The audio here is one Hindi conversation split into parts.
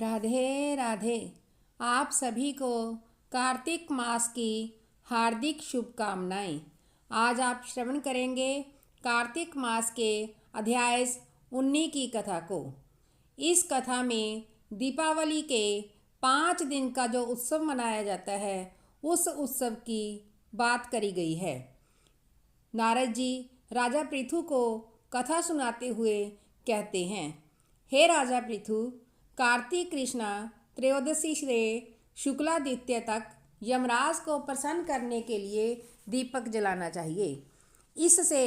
राधे राधे। आप सभी को कार्तिक मास की हार्दिक शुभकामनाएं। आज आप श्रवण करेंगे कार्तिक मास के अध्याय 19 की कथा को। इस कथा में दीपावली के 5 दिन का जो उत्सव मनाया जाता है उस उत्सव की बात करी गई है। नारद जी राजा पृथु को कथा सुनाते हुए कहते हैं, हे राजा पृथु, कार्तिक कृष्णा त्रयोदशी से शुक्लादित्य तक यमराज को प्रसन्न करने के लिए दीपक जलाना चाहिए। इससे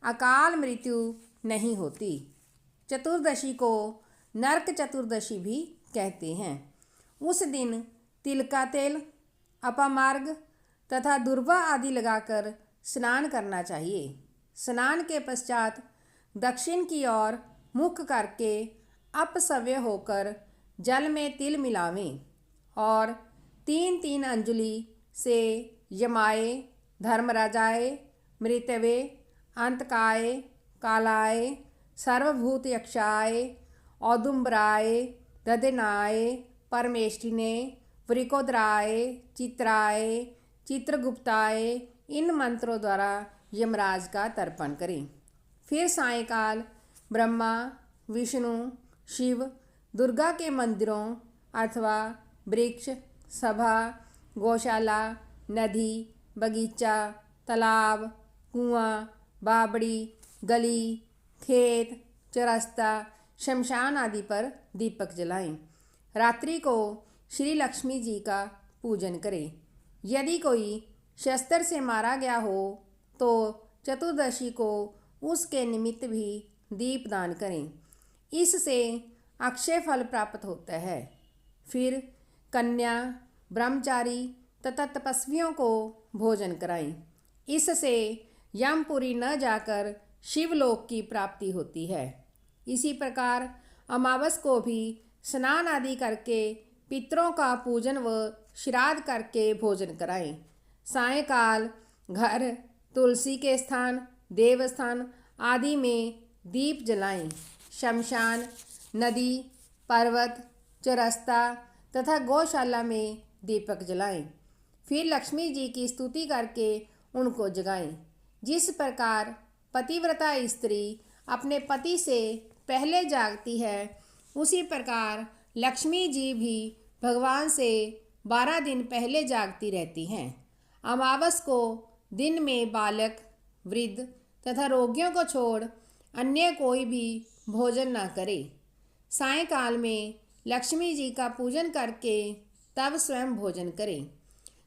अकाल मृत्यु नहीं होती। चतुर्दशी को नरक चतुर्दशी भी कहते हैं। उस दिन तिल का तेल, अपामार्ग तथा दुर्वा आदि लगाकर स्नान करना चाहिए। स्नान के पश्चात दक्षिण की ओर मुख करके अपसव्य होकर जल में तिल मिलावें और 3-3 अंजलि से यमाए, धर्मराजाए, मृतवे, अंतकाय, कालाय, सर्वभूत यक्षाय, औदुम्बराय, दधिनाय, परमेष्ठिने, वृकोदराय, चित्राय, चित्रगुप्ताय इन मंत्रों द्वारा यमराज का तर्पण करें। फिर सायंकाल ब्रह्मा, विष्णु, शिव, दुर्गा के मंदिरों अथवा वृक्ष, सभा, गौशाला, नदी, बगीचा, तालाब, कुआं, बावड़ी, गली, खेत, चौरास्ता, शमशान आदि पर दीपक जलाएं। रात्रि को श्री लक्ष्मी जी का पूजन करें। यदि कोई शस्त्र से मारा गया हो तो चतुर्दशी को उसके निमित्त भी दीपदान करें। इससे अक्षय फल प्राप्त होता है। फिर कन्या, ब्रह्मचारी तथा तपस्वियों को भोजन कराएं। इससे यमपुरी न जाकर शिवलोक की प्राप्ति होती है। इसी प्रकार अमावस को भी स्नान आदि करके पितरों का पूजन व श्राद्ध करके भोजन कराएं। सायंकाल घर, तुलसी के स्थान, देवस्थान आदि में दीप जलाएं। शमशान, नदी, पर्वत, चौरास्ता तथा गौशाला में दीपक जलाएं। फिर लक्ष्मी जी की स्तुति करके उनको जगाएं। जिस प्रकार पतिव्रता स्त्री अपने पति से पहले जागती है, उसी प्रकार लक्ष्मी जी भी भगवान से 12 दिन पहले जागती रहती हैं। अमावस को दिन में बालक, वृद्ध तथा रोगियों को छोड़ अन्य कोई भी भोजन न करे। सायंकाल में लक्ष्मी जी का पूजन करके तब स्वयं भोजन करें।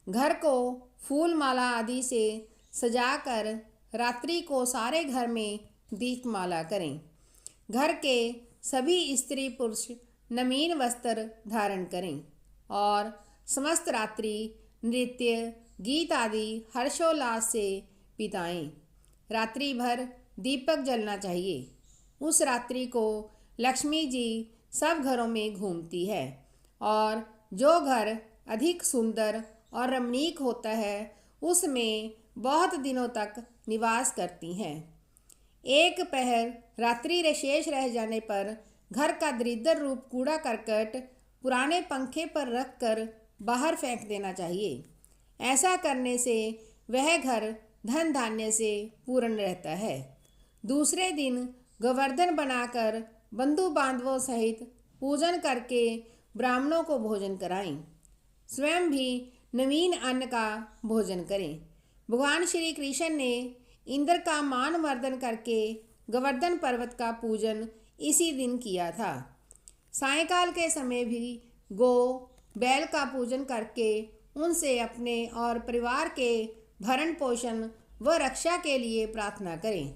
घर को फूल माला आदि से सजाकर रात्रि को सारे घर में दीपमाला करें। घर के सभी स्त्री पुरुष नवीन वस्त्र धारण करें और समस्त रात्रि नृत्य, गीत आदि हर्षोल्लास से बिताएं। रात्रि भर दीपक जलना चाहिए। उस रात्रि को लक्ष्मी जी सब घरों में घूमती है और जो घर अधिक सुंदर और रमणीक होता है उसमें बहुत दिनों तक निवास करती हैं। एक पहर रात्रि शेष रह जाने पर घर का दरिद्र रूप कूड़ा करकट पुराने पंखे पर रखकर बाहर फेंक देना चाहिए। ऐसा करने से वह घर धन धान्य से पूर्ण रहता है। दूसरे दिन गोवर्धन बनाकर बंधु बांधवों सहित पूजन करके ब्राह्मणों को भोजन कराएं। स्वयं भी नवीन अन्न का भोजन करें। भगवान श्री कृष्ण ने इंद्र का मानवर्धन करके गोवर्धन पर्वत का पूजन इसी दिन किया था। सायंकाल के समय भी गौ, बैल का पूजन करके उनसे अपने और परिवार के भरण पोषण व रक्षा के लिए प्रार्थना करें।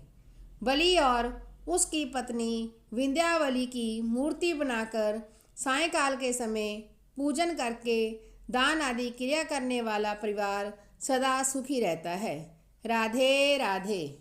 बलि और उसकी पत्नी विंध्यावली की मूर्ति बनाकर सायंकाल के समय पूजन करके दान आदि क्रिया करने वाला परिवार सदा सुखी रहता है। राधे राधे।